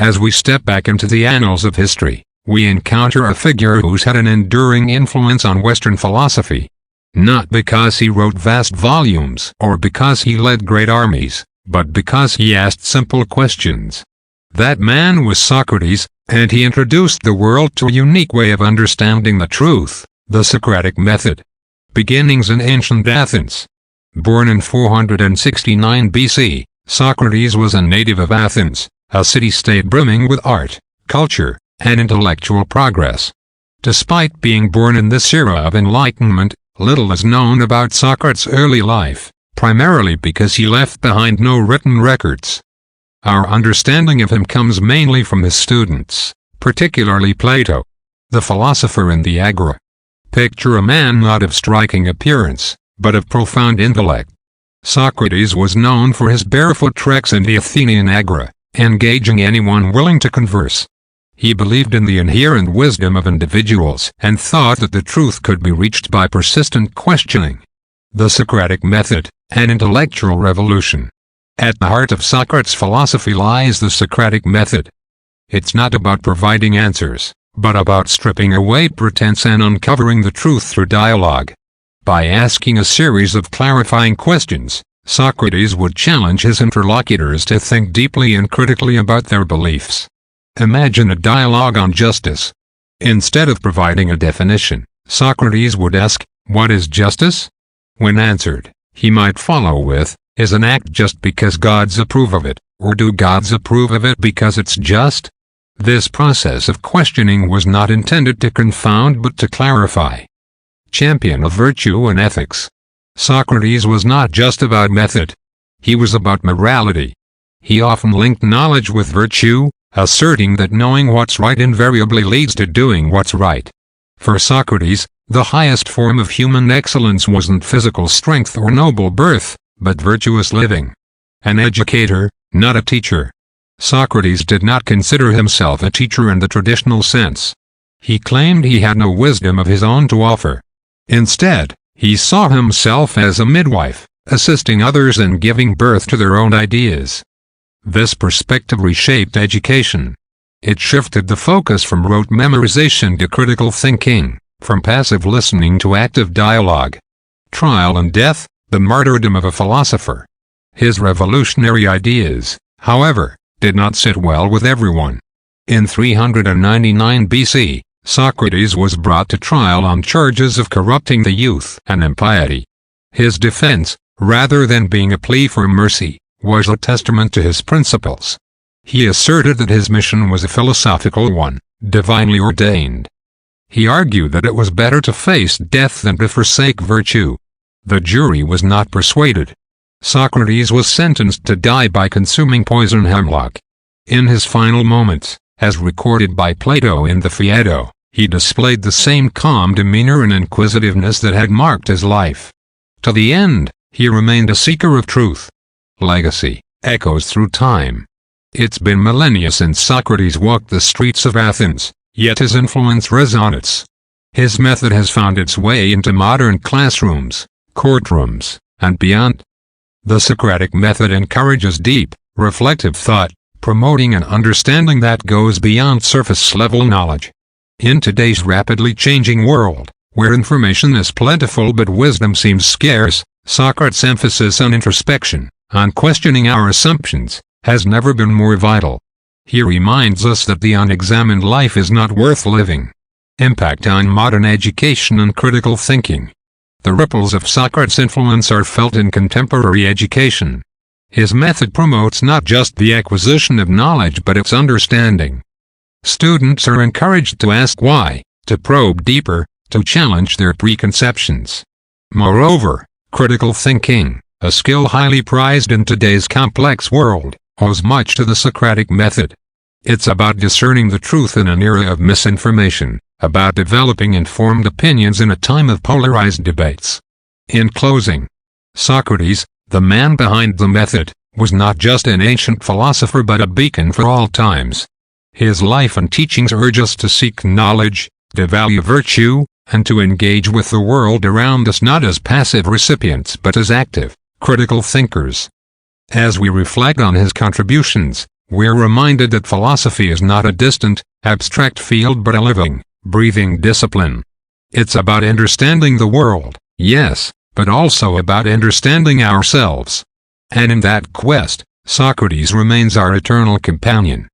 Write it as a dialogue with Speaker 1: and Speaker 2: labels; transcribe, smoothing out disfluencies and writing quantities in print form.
Speaker 1: As we step back into the annals of history, we encounter a figure who's had an enduring influence on Western philosophy. Not because he wrote vast volumes or because he led great armies, but because he asked simple questions. That man was Socrates, and he introduced the world to a unique way of understanding the truth, the Socratic method. Beginnings in ancient Athens. Born in 469 BC, Socrates was a native of Athens, a city-state brimming with art, culture, and intellectual progress. Despite being born in this era of enlightenment, little is known about Socrates' early life, primarily because he left behind no written records. Our understanding of him comes mainly from his students, particularly Plato, the philosopher in the Agora. Picture a man not of striking appearance, but of profound intellect. Socrates was known for his barefoot treks in the Athenian Agora, engaging anyone willing to converse. He believed in the inherent wisdom of individuals and thought that the truth could be reached by persistent questioning. The Socratic method, an intellectual revolution. At the heart of Socrates' philosophy lies the Socratic method. It's not about providing answers, but about stripping away pretense and uncovering the truth through dialogue. By asking a series of clarifying questions, Socrates would challenge his interlocutors to think deeply and critically about their beliefs. Imagine a dialogue on justice. Instead of providing a definition, Socrates would ask, "What is justice?" When answered, he might follow with, "Is an act just because gods approve of it, or do gods approve of it because it's just?" This process of questioning was not intended to confound but to clarify. Champion of virtue and ethics. Socrates was not just about method. He was about morality. He often linked knowledge with virtue, asserting that knowing what's right invariably leads to doing what's right. For Socrates, the highest form of human excellence wasn't physical strength or noble birth, but virtuous living. An educator, not a teacher. Socrates did not consider himself a teacher in the traditional sense. He claimed he had no wisdom of his own to offer. Instead, he saw himself as a midwife, assisting others in giving birth to their own ideas. This perspective reshaped education. It shifted the focus from rote memorization to critical thinking, from passive listening to active dialogue. Trial and death, the martyrdom of a philosopher. His revolutionary ideas, however, did not sit well with everyone. In 399 BC, Socrates was brought to trial on charges of corrupting the youth and impiety. His defense, rather than being a plea for mercy, was a testament to his principles. He asserted that his mission was a philosophical one, divinely ordained. He argued that it was better to face death than to forsake virtue. The jury was not persuaded. Socrates was sentenced to die by consuming poison hemlock. In his final moments, as recorded by Plato in the Phaedo, he displayed the same calm demeanor and inquisitiveness that had marked his life. To the end, he remained a seeker of truth. Legacy echoes through time. It's been millennia since Socrates walked the streets of Athens, yet his influence resonates. His method has found its way into modern classrooms, courtrooms, and beyond. The Socratic method encourages deep, reflective thought, promoting an understanding that goes beyond surface-level knowledge. In today's rapidly changing world, where information is plentiful but wisdom seems scarce, Socrates' emphasis on introspection, on questioning our assumptions, has never been more vital. He reminds us that the unexamined life is not worth living. Impact on modern education and critical thinking. The ripples of Socrates' influence are felt in contemporary education. His method promotes not just the acquisition of knowledge but its understanding. Students are encouraged to ask why, to probe deeper, to challenge their preconceptions. Moreover, critical thinking, a skill highly prized in today's complex world, owes much to the Socratic method. It's about discerning the truth in an era of misinformation, about developing informed opinions in a time of polarized debates. In closing, Socrates, the man behind the method, was not just an ancient philosopher but a beacon for all times. His life and teachings urge us to seek knowledge, to value virtue, and to engage with the world around us not as passive recipients but as active, critical thinkers. As we reflect on his contributions, we're reminded that philosophy is not a distant, abstract field but a living, breathing discipline. It's about understanding the world, yes, but also about understanding ourselves. And in that quest, Socrates remains our eternal companion.